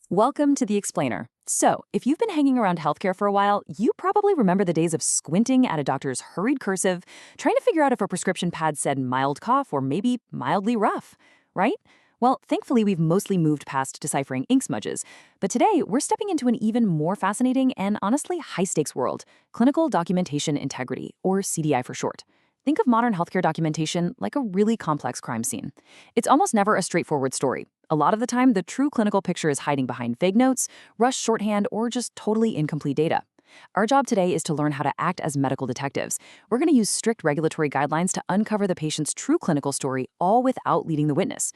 Welcome to The Explainer. So, if you've been hanging around healthcare for a while, you probably remember the days of squinting at a doctor's hurried cursive, trying to figure out if a prescription pad said mild cough or maybe mildly rough, right? Well, thankfully, we've mostly moved past deciphering ink smudges. But today, we're stepping into an even more fascinating and honestly high-stakes world, clinical documentation integrity, or CDI for short. Think of modern healthcare documentation like a really complex crime scene. It's almost never a straightforward story. A lot of the time, the true clinical picture is hiding behind vague notes, rushed shorthand, or just totally incomplete data. Our job today is to learn how to act as medical detectives. We're going to use strict regulatory guidelines to uncover the patient's true clinical story, all without leading the witness.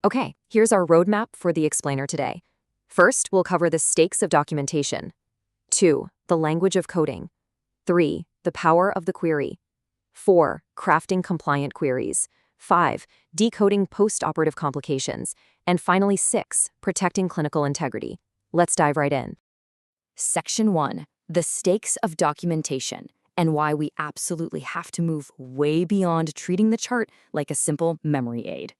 Okay, here's our roadmap for the explainer today. First, we'll cover the stakes of documentation. 2, the language of coding. 3, the power of the query. 4, crafting compliant queries. 5, decoding post-operative complications. And finally, 6, protecting clinical integrity. Let's dive right in. Section 1, the stakes of documentation, and why we absolutely have to move way beyond treating the chart like a simple memory aid.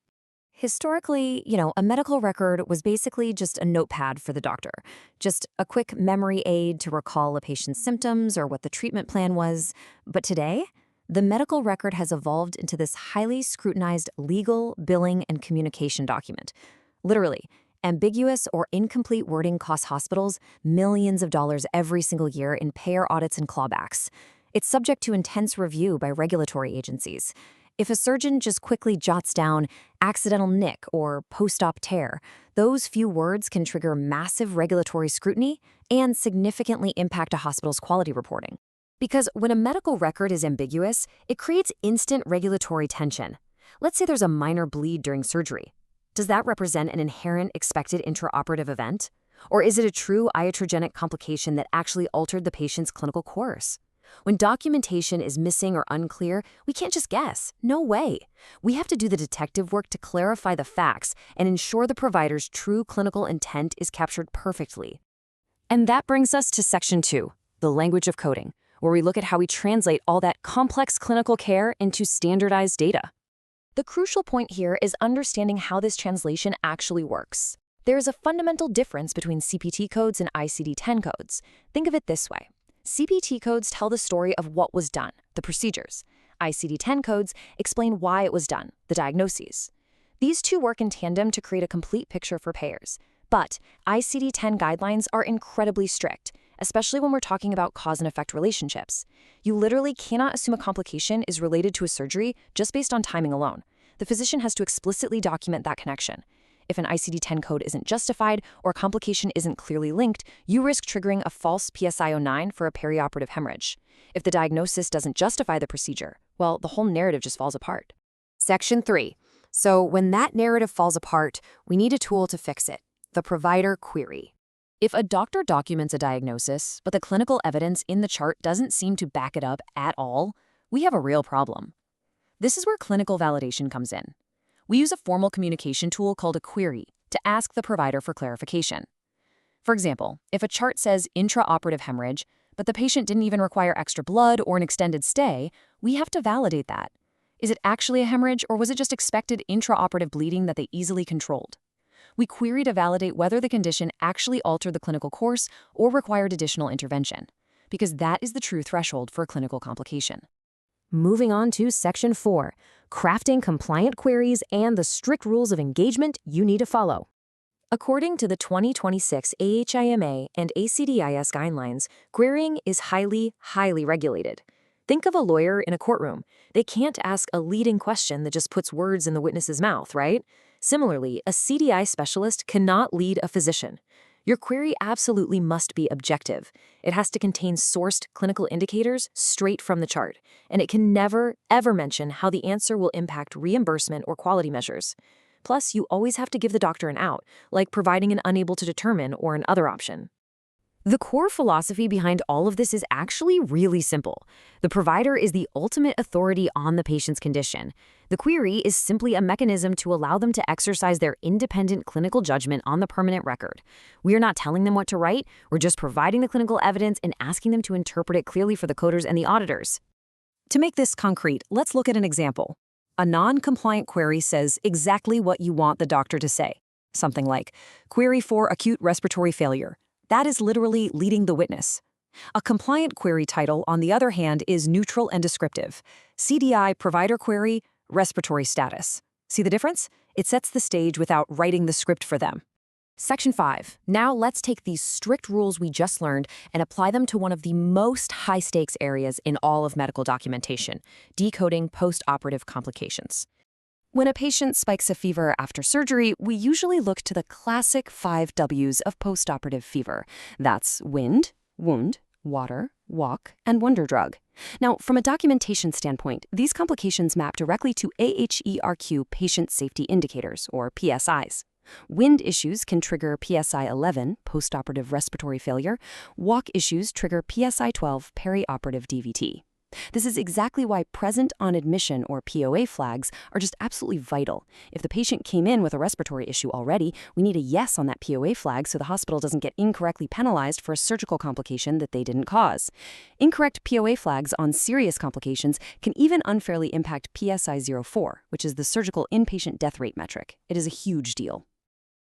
Historically, a medical record was basically just a notepad for the doctor, just a quick memory aid to recall a patient's symptoms or what the treatment plan was. But today, the medical record has evolved into this highly scrutinized legal, billing, and communication document. Literally, ambiguous or incomplete wording costs hospitals millions of dollars every single year in payer audits and clawbacks. It's subject to intense review by regulatory agencies. If a surgeon just quickly jots down accidental nick or post-op tear, those few words can trigger massive regulatory scrutiny and significantly impact a hospital's quality reporting. Because when a medical record is ambiguous, it creates instant regulatory tension. Let's say there's a minor bleed during surgery. Does that represent an inherent expected intraoperative event? Or is it a true iatrogenic complication that actually altered the patient's clinical course? When documentation is missing or unclear, we can't just guess. No way. We have to do the detective work to clarify the facts and ensure the provider's true clinical intent is captured perfectly. And that brings us to Section 2, the language of coding, where we look at how we translate all that complex clinical care into standardized data. The crucial point here is understanding how this translation actually works. There is a fundamental difference between CPT codes and ICD-10 codes. Think of it this way. CPT codes tell the story of what was done, the procedures. ICD-10 codes explain why it was done, the diagnoses. These two work in tandem to create a complete picture for payers. But ICD-10 guidelines are incredibly strict, especially when we're talking about cause and effect relationships. You literally cannot assume a complication is related to a surgery just based on timing alone. The physician has to explicitly document that connection. If an ICD-10 code isn't justified or a complication isn't clearly linked, you risk triggering a false PSI-09 for a perioperative hemorrhage. If the diagnosis doesn't justify the procedure, well, the whole narrative just falls apart. Section 3. So when that narrative falls apart, we need a tool to fix it, the provider query. If a doctor documents a diagnosis, but the clinical evidence in the chart doesn't seem to back it up at all, we have a real problem. This is where clinical validation comes in. We use a formal communication tool called a query to ask the provider for clarification. For example, if a chart says intraoperative hemorrhage, but the patient didn't even require extra blood or an extended stay, we have to validate that. Is it actually a hemorrhage, or was it just expected intraoperative bleeding that they easily controlled? We query to validate whether the condition actually altered the clinical course or required additional intervention, because that is the true threshold for a clinical complication. Moving on to Section 4, crafting compliant queries and the strict rules of engagement you need to follow. According to the 2026 AHIMA and ACDIS guidelines, querying is highly regulated. Think of a lawyer in a courtroom. They can't ask a leading question that just puts words in the witness's mouth, right? Similarly, a CDI specialist cannot lead a physician. Your query absolutely must be objective. It has to contain sourced clinical indicators straight from the chart, and it can never, ever mention how the answer will impact reimbursement or quality measures. Plus, you always have to give the doctor an out, like providing an unable to determine or an other option. The core philosophy behind all of this is actually really simple. The provider is the ultimate authority on the patient's condition. The query is simply a mechanism to allow them to exercise their independent clinical judgment on the permanent record. We are not telling them what to write, we're just providing the clinical evidence and asking them to interpret it clearly for the coders and the auditors. To make this concrete, let's look at an example. A non-compliant query says exactly what you want the doctor to say. Something like, query for acute respiratory failure. That is literally leading the witness. A compliant query title, on the other hand, is neutral and descriptive. CDI provider query, respiratory status. See the difference? It sets the stage without writing the script for them. Section 5. Now let's take these strict rules we just learned and apply them to one of the most high-stakes areas in all of medical documentation, decoding post-operative complications. When a patient spikes a fever after surgery, we usually look to the classic 5 W's of postoperative fever. That's wind, wound, water, walk, and wonder drug. Now, from a documentation standpoint, these complications map directly to AHERQ patient safety indicators, or PSIs. Wind issues can trigger PSI 11, postoperative respiratory failure. Walk issues trigger PSI 12, perioperative DVT. This is exactly why present on admission, or POA flags, are just absolutely vital. If the patient came in with a respiratory issue already, we need a yes on that POA flag so the hospital doesn't get incorrectly penalized for a surgical complication that they didn't cause. Incorrect POA flags on serious complications can even unfairly impact PSI 04, which is the surgical inpatient death rate metric. It is a huge deal.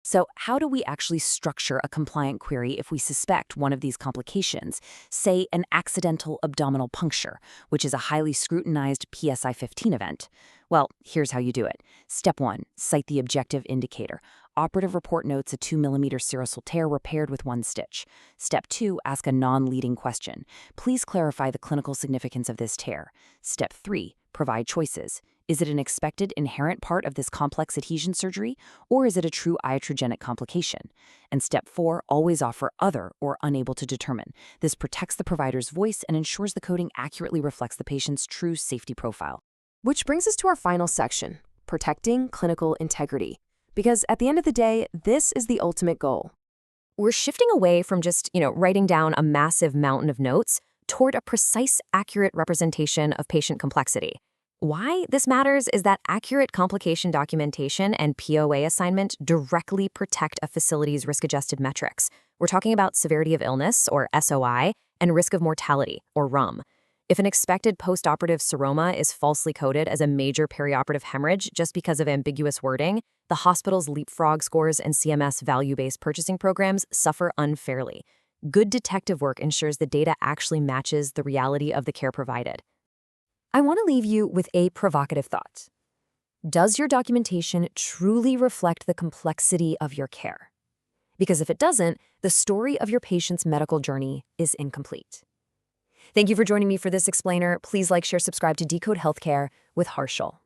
So how do we actually structure a compliant query if we suspect one of these complications, say an accidental abdominal puncture, which is a highly scrutinized PSI 15 event? Well, here's how you do it. Step 1, cite the objective indicator. Operative report notes a 2 mm serosal tear repaired with 1 stitch. Step 2, ask a non-leading question. Please clarify the clinical significance of this tear. Step 3, provide choices. Is it an expected inherent part of this complex adhesion surgery, or is it a true iatrogenic complication? And step 4, always offer other or unable to determine. This protects the provider's voice and ensures the coding accurately reflects the patient's true safety profile. Which brings us to our final section, protecting clinical integrity. Because at the end of the day, this is the ultimate goal. We're shifting away from just, writing down a massive mountain of notes toward a precise, accurate representation of patient complexity. Why this matters is that accurate complication documentation and POA assignment directly protect a facility's risk-adjusted metrics. We're talking about severity of illness, or SOI, and risk of mortality, or RUM. If an expected postoperative seroma is falsely coded as a major perioperative hemorrhage just because of ambiguous wording, the hospital's leapfrog scores and CMS value-based purchasing programs suffer unfairly. Good detective work ensures the data actually matches the reality of the care provided. I want to leave you with a provocative thought. Does your documentation truly reflect the complexity of your care? Because if it doesn't, the story of your patient's medical journey is incomplete. Thank you for joining me for this explainer. Please like, share, subscribe to Decode Healthcare with Harshal.